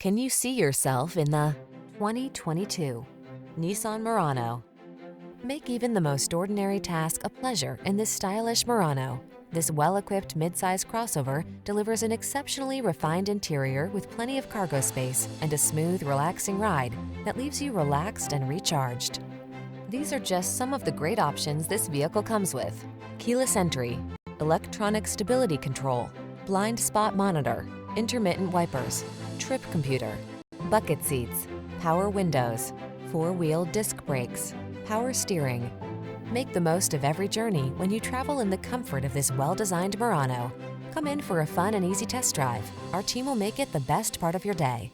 Can you see yourself in the 2022 Nissan Murano? Make even the most ordinary task a pleasure in this stylish Murano. This well-equipped midsize crossover delivers an exceptionally refined interior with plenty of cargo space and a smooth, relaxing ride that leaves you relaxed and recharged. These are just some of the great options this vehicle comes with: keyless entry, electronic stability control, blind spot monitor, intermittent wipers, trip computer, bucket seats, power windows, four-wheel disc brakes, power steering. Make the most of every journey when you travel in the comfort of this well-designed Murano. Come in for a fun and easy test drive. Our team will make it the best part of your day.